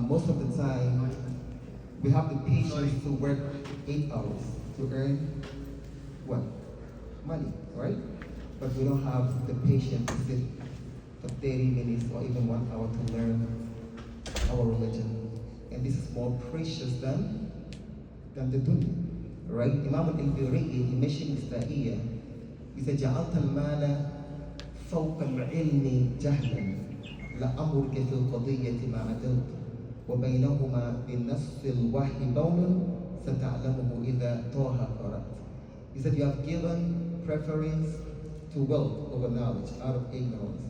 most of the time, we have the patience to work 8 hours to earn what? Money, right? But we don't have the patience to sit for 30 minutes or even 1 hour to learn our religion. And this is more precious than the dunya, right? Imam al-Biri'i, he mentioned this here. He said, جعلت المال فوق العلم جهلا لأمرك في القضية ما عدلت وبينهما بنص الوحي بون ستعلمه إذا طه قرأت. He said, you have given preference to wealth over knowledge out of ignorance.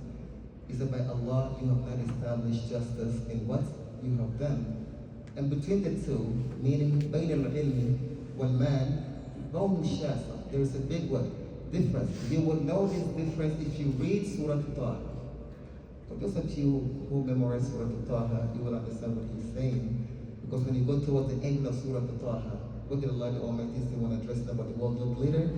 He said, by Allah, you have not established justice in what you have done. And between the two, meaning بين العلم والمال, بون شاسع, there is a big what? Difference. You will know this difference if you read Surah Taha. For those of you who memorize Surah Taha, you will understand what he's saying. Because when you go towards the end of Surah Taha, what did Allah the Almighty say when addressing about the world look later?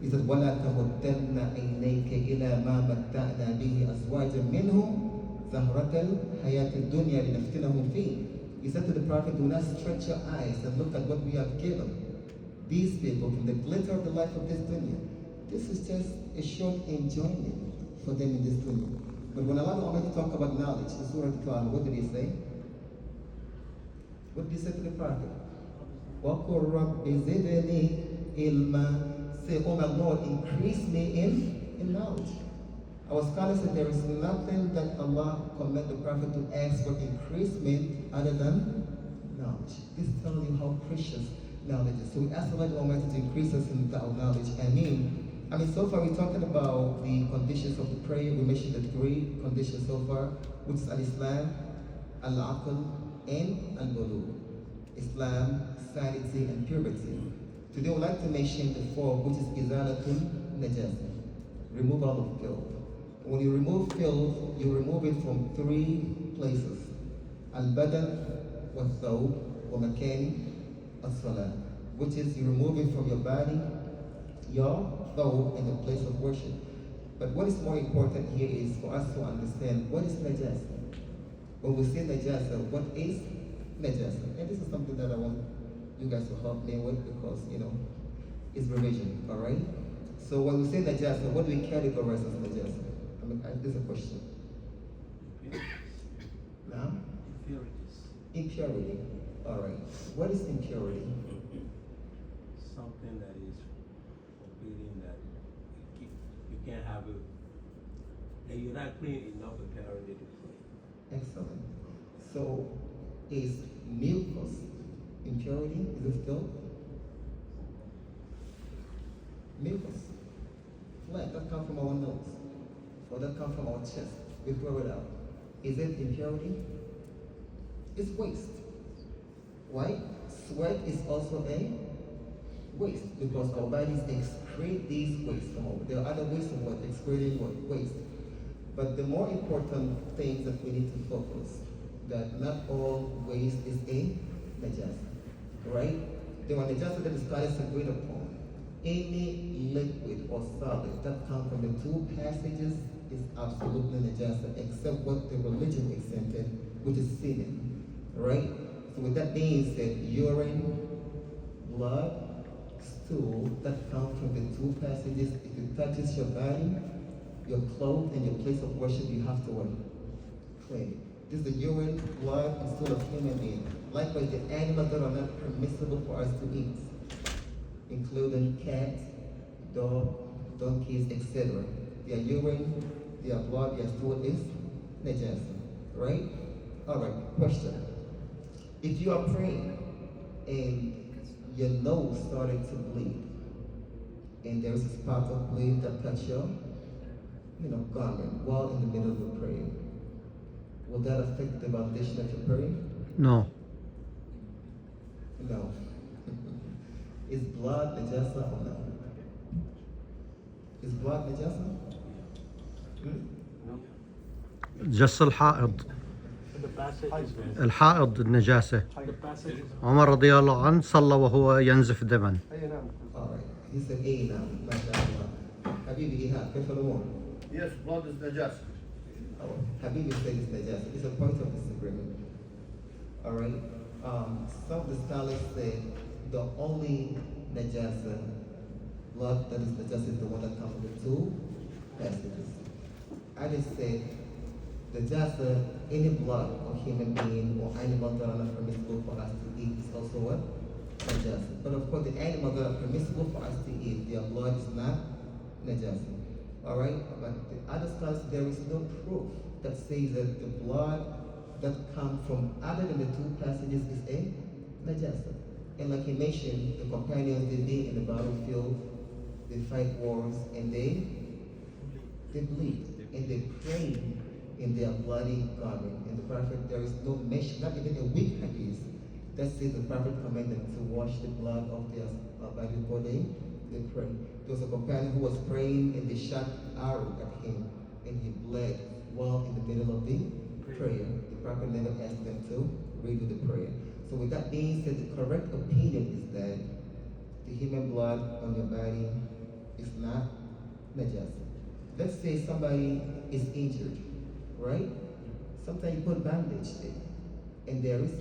He said, وَلَا تَمُدَّنَّ عَيْنَيْكَ إِلَى مَا مَتَّعْنَا بِهِ أَزْوَاجًا مِّنْهُمْ زَهْرَةَ الْحَيَاةِ الدُّنْيَا لِنَفْتِنَهُمْ فِيهِ. He said to the Prophet, do not stretch your eyes and look at what we have given these people from the glitter of the life of this dunya. This is just a short enjoyment for them in this dunya. But when Allah Almighty talk about knowledge, in Surah Al-Quran, what did he say? What did he say to the Prophet? وَقُلْ رَبِّ زِدْنِي إِلْمًا. Say, oh my Lord, increase me in knowledge. Our scholars said there is nothing that Allah command the Prophet to ask for increasement other than knowledge. This tells you how precious knowledge is. So we ask Allah Almighty to increase us in our knowledge. I mean, so far we're talking about the conditions of the prayer. We mentioned the 3 conditions so far, which is Al-Islam, Al-Aql, and Al-Bulugh. Islam, sanity, and purity. Today we'd like to mention the 4, which is Izalatul Najasa, removal of filth. When you remove filth, you remove it from 3 places. Al-Badan, wa-Thawb, wa-Makani, as-Salah, which is you remove it from your body, your thawb, and the place of worship. But what is more important here is for us to understand what is Najasa. When we say Najasa, what is Najasa? And this is something that I want you guys to help me with because, it's revision, all right? So when we say Najasa, what do we categorize as Najasa? This is a question. Now? Impurity. All right. What is impurity? Something that is forbidden, that you can't have it, and you're not clean enough apparently to clean. Excellent. So, is mucus impurity? Is it filth? Mucus. Flesh that comes from our nose, or that comes from our chest. We throw it out. Is it impurity? It's waste. Why? Sweat is also a waste because our bodies excrete these waste from over. There are other ways of what? Excreting what? Waste. But the more important things that we need to focus, that not all waste is a najasa, right? The one najasa that the scholars agreed upon, any liquid or solid that comes from the 2 passages is absolutely najasa, except what the religion exempted, which is semen, right? So with that being said, urine, blood, stool that comes from the 2 passages, if it touches your body, your clothes, and your place of worship, you have to clean it. This is the urine, blood, and stool of human being. Likewise, the animals that are not permissible for us to eat, including cats, dogs, donkeys, etc. Their urine, their blood, their stool is najasa, right? All right, question. If you are praying and your nose started to bleed, and there is a spot of bleed that touches your, garment while in the middle of the prayer, will that affect the validation of your prayer? No. No. Is blood najasa or no? Is blood najasa? جس الحائض. الحائض النجاسة. عمر رضي الله عنه صلى وهو ينزف دما. Alright. He said, hey now, mashallah. Habibi, Ihab, كيف الأمور? Yes, blood is najasa. Habibi said it's najasa. It's a point of disagreement. All right. Some of the scholars say the only najasa blood that is najasa is the one that comes from the two passages. Others say najasa, any blood of human being or animal that are not permissible for us to eat is also what? Najasa. But of course, the animals that are permissible for us to eat, their blood is not najasa. All right. But the other scholars, there is no proof that says that the blood that comes from other than the two passages is a najasa. And like he mentioned, the companions, they be in the battlefield, they fight wars, and they bleed, and they pray in their bloody garment. And the Prophet, there is no mention, not even a weak hadith, that says the Prophet commanded them to wash the blood of their body before they pray. There was a companion who was praying, and they shot arrow at him, and he bled while in the middle of the prayer. The Prophet never asked them to redo the prayer. So with that being said, the correct opinion is that the human blood on your body is not najasa. Let's say somebody is injured, right? Sometimes you put bandage there, and there is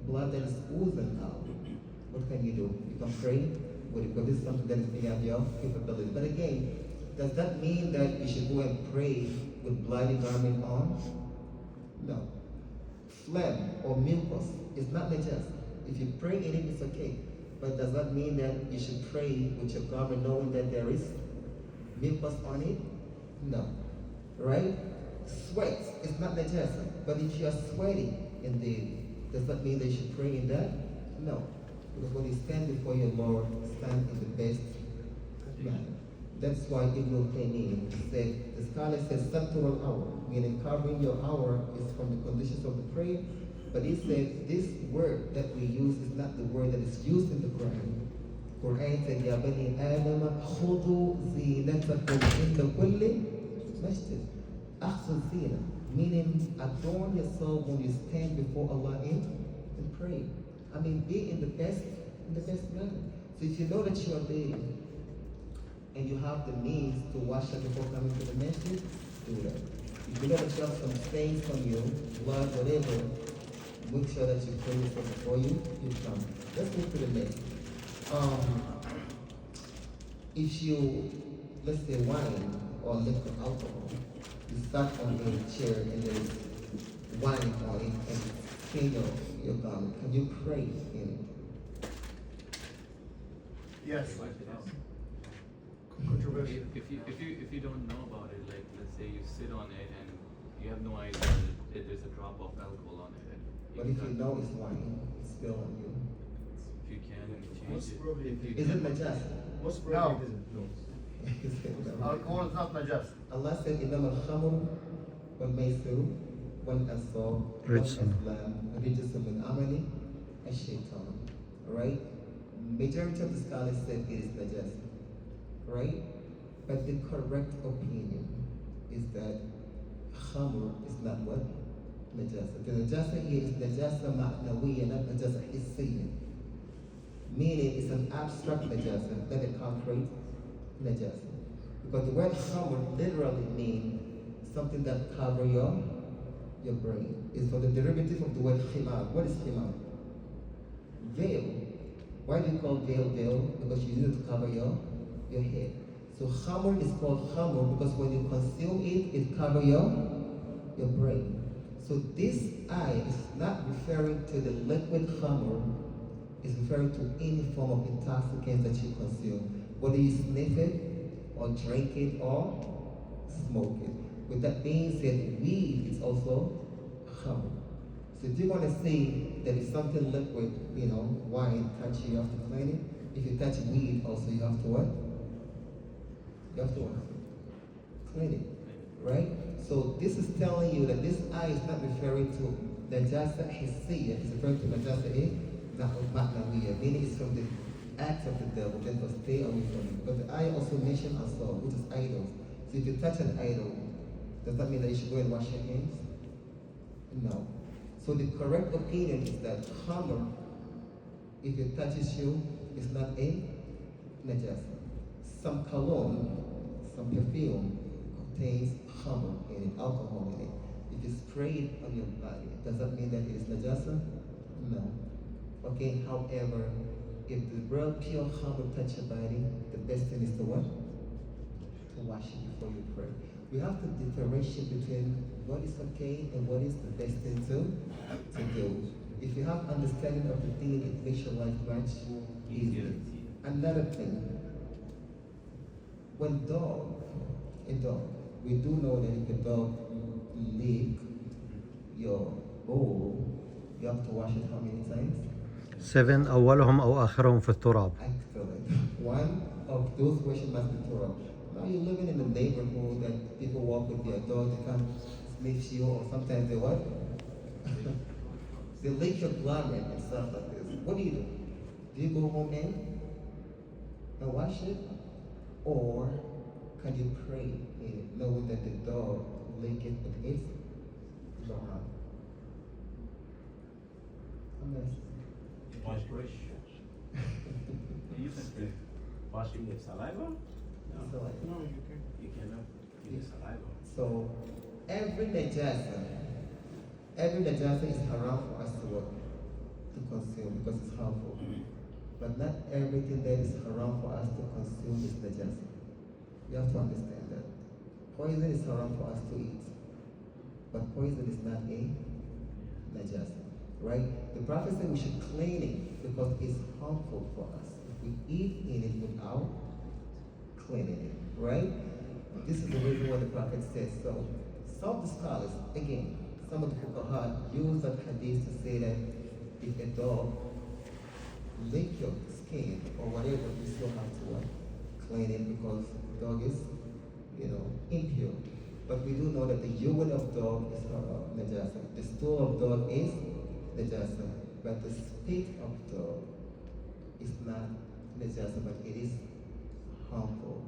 blood that is oozing out. What can you do? You can pray with it, because this is something that is beyond your capability. But again, does that mean that you should go and pray with bloody garment on? No. Phlegm or mucus is not najasa. If you pray in it, it's okay. But does that mean that you should pray with your garment knowing that there is mucus on it? No. Right? Sweat is not najasa. But if you are sweating in the, does that mean that you should pray in that? No. Because when you stand before your Lord, stand in the best manner. That's why Ibn Taymiyyah said, the scholar says, Saturul Awra, meaning covering your hour is from the conditions of the prayer. But he said, this word that we use is not the word that is used in the Quran. Quran said, Ya bani Adam, khudu zinatakum inda kulli masjid. Ahsu zina, meaning adorn yourself when you stand before Allah in prayer. I mean, be in the best manner. So if you know that you are there, and you have the means to wash it before coming to the masjid, do that. If you know that you have some stains on you, blood, whatever, make sure that you pray before you come. Let's move to the next. If you, let's say wine or liquor, alcohol, you start on a chair and there's wine on it and stain your garment, can you pray in it? Yes. Controversial. If you don't know about it, like let's say you sit on it and you have no idea that there's a drop of alcohol on it. And But if you know it's wine, it's still on you. if you can, change Most it. probably If you Is it can- najasa? Most No. probably it isn't. No. Alcohol is not najasa. Allah said, إنما الخمر والميسر والأنصاب رجس. والأزلام رجس من عمل الشيطان. Right? Majority of the scholars said it is najasa. Right? But the correct opinion is that khamr is not what? Najasa. The najasa here is najasa ma'nawiyya, not najasa hissiyya. Meaning it's an abstract najasa, not a concrete najasa. Because the word khamr literally means something that covers your brain. It's from the derivative of the word khimar. What is khimar? Veil. Why do you call veil veil? Because you use it to cover your head. So khamr is called khamr because when you consume it, it covers your brain. So this eye is not referring to the liquid khamr, it's referring to any form of intoxicant that you consume, whether you sniff it, or drink it, or smoke it. With that being said, weed is also khamr. So if you want to say that it's something liquid, wine, touch it, you have to clean it. If you touch weed also, you have to what? You have to what? Clean it, right? So this is telling you that this eye is not referring to najasa hissiyya, it's referring to najasa ma'nawiyya, meaning it's from the act of the devil, therefore stay away from it. But the eye also mentioned asal, which is idols. So if you touch an idol, does that mean that you should go and wash your hands? No. So the correct opinion is that khamr, if it touches you, is not a najasa. Some cologne, some perfume contains khamr in it, alcohol in it. If you spray it on your body, does that mean that it is najasa? No. Okay, however, if the real pure heart will touch your body, the best thing is to what? To wash it before you pray. We have to differentiate between what is okay and what is the best thing to do. If you have understanding of the thing, it makes your life much easier. Another thing, when a dog, we do know that if a dog lick your bowl, you have to wash it how many times? 7 أولهم أو آخرهم في التراب. Excellent. One of those questions must be thorough. Now you're living in a neighborhood that people walk with their dog, they come sniff you, or sometimes they what? They lick your garment and stuff like this. What do? Do you go home and wash it? Or can you pray in it, knowing that the dog lick it with its garment? A mess. Wash brush. You can pray. Washing with saliva? So, like, No, you can. You cannot use saliva. so every najasa is haram for us to work, to consume because it's harmful. But not everything that is haram for us to consume is najasa. You have to understand that. Poison is haram for us to eat, but poison is not a najasa, right? The Prophet said we should clean it because it's harmful for us. If we eat in it without cleaning it, right? This is the reason why the Prophet said so. Some of the scholars, again, some of the fuqaha use that hadith to say that if a dog lick your skin or whatever, you still have to clean it because the dog is, impure. But we do know that the urine of dog is najasa. The stool of dog is najasa. But the spit of dog is not najasa, but it is harmful.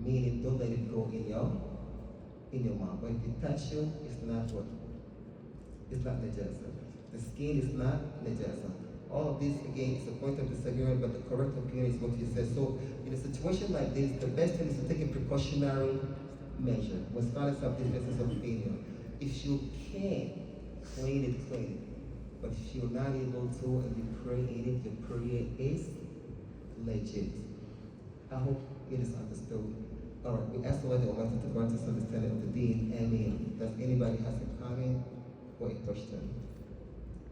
Meaning, don't let it go in your mouth. But if it touch you, it's not what? It's not najasa. The skin is not najasa. All of this, again, is a point of disagreement, but the correct opinion is what he says. So, in a situation like this, the best thing is to take a precautionary measure. When scholars have differences of opinion, if you can clean it, clean it. But if you're not able to and you pray in it, your prayer is legit. I hope it is understood. All right, we ask Allah the Almighty to grant us understanding of the deen. Ameen. Does anybody have a comment or a question?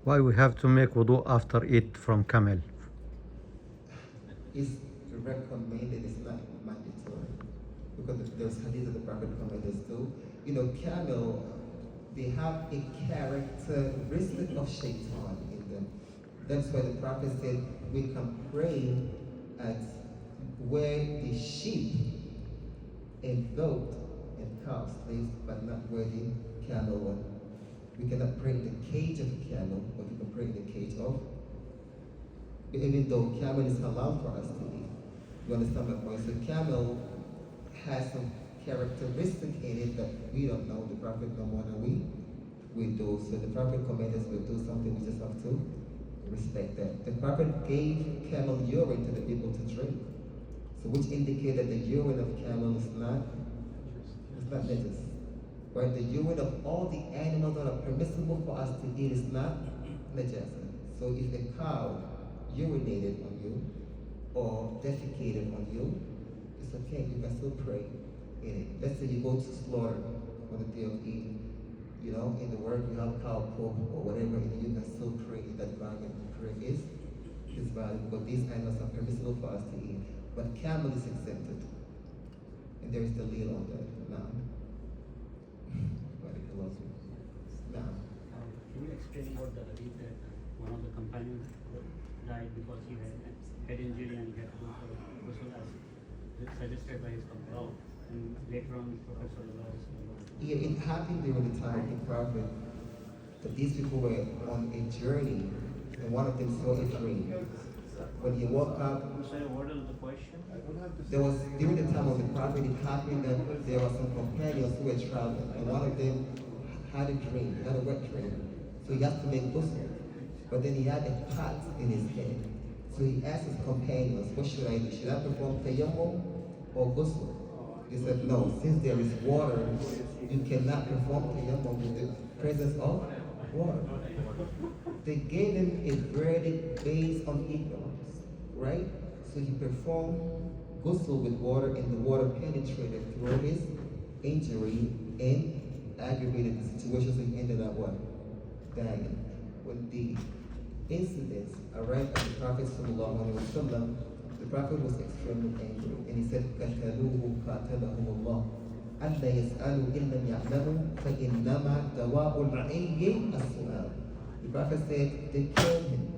Why we have to make wudu after eat from camel? It's recommended, it's not mandatory. Because there's hadith that the Prophet recommended us to. Camel, they have a characteristic of shaitan in them. That's why the Prophet said we can pray at where the sheep and goat and cow live, but not where the camel was. We cannot pray in the cage of a camel, but we can pray in the cage of, even though camel is halal for us to eat. You understand my point? So camel has some characteristic in it that we don't know. The Prophet no more than we do. So the Prophet commanded us to do something, we just have to respect that. The Prophet gave camel urine to the people to drink. So which indicate that the urine of camel is not najis. Right? The urine of all the animals that are permissible for us to eat is not najis. So if a cow urinated on you or defecated on you, it's okay. You can still pray in it. Let's say you go to slaughter on the day of Eid. In the word you have cow, pork, or whatever, and you can still pray in that garden. Prayer is valid because these animals are permissible for us to eat. But camel is exempted. And there is the lead on that. Now. Now. Can you explain about the hadith that one of the companions died because he had head injury and he had to go for ghusl as suggested by his companion? And later on, Prophet Sallallahu Alaihi Wasallam. Yeah, it happened during the time of the Prophet that these people were on a journey and one of them saw a dream. When he woke up, Sorry, what is the question? there was during the time of the Prophet, it happened that there were some companions who were traveling, and one of them had a dream, had a wet dream. So he had to make ghusl. But then he had a pot in his head. So he asked his companions, what should I do? Should I perform tayammum or ghusl? They said, no, since there is water, you cannot perform tayammum with the presence of Water. They gave him a verdict based on ignorance, right? So he performed ghusl with water, and the water penetrated through his injury and aggravated the situation, so he ended up what? Dying. When the incidents arrived at the Prophet ﷺ, the Prophet was extremely angry, and he said, قَتَلُوهُ قَاتَلَهُمُ اللَّهُ أَلَّا يَسْأَلُوا إِن لَّمْ يَعْلَمُوا فَإِنَّمَا دَوَاءُ الْعِيِّ السُّؤَالُ. The Prophet said, they killed him.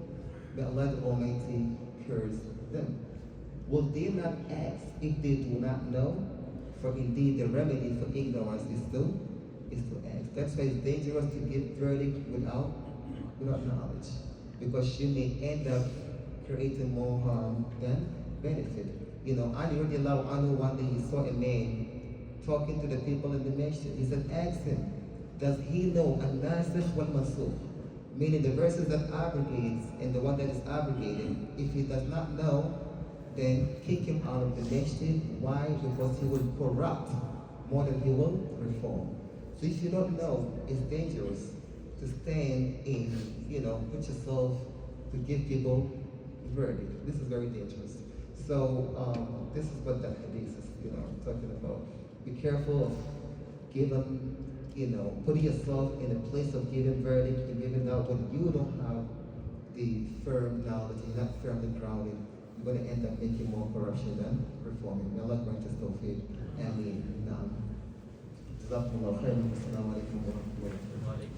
May Allah the Almighty curse them. Will they not ask if they do not know? For indeed the remedy for ignorance is to ask. That's why it's dangerous to give verdict without knowledge, because you may end up creating more harm than benefit. You know, Ali radiallahu anhu, one day he saw a man talking to the people in the masjid. He said, ask him, does he know an-nasikh wal-mansukh? Meaning the verses that abrogates and the one that is abrogated. If he does not know, then kick him out of the masjid. Why? Because he will corrupt more than he will reform. So if you don't know, it's dangerous to stand in, put yourself to give people verdict. This is very dangerous. So this is what that hadith is, talking about. Be careful of giving, putting yourself in a place of giving verdict and giving out when you don't have the firm knowledge, you're not firmly grounded. You're going to end up making more corruption than reforming. May Allah grant us tawfiq. Ameen. Naam. Jazakumullah khairan. Assalamu alaikum wa rahmatullahi wa barakatuh.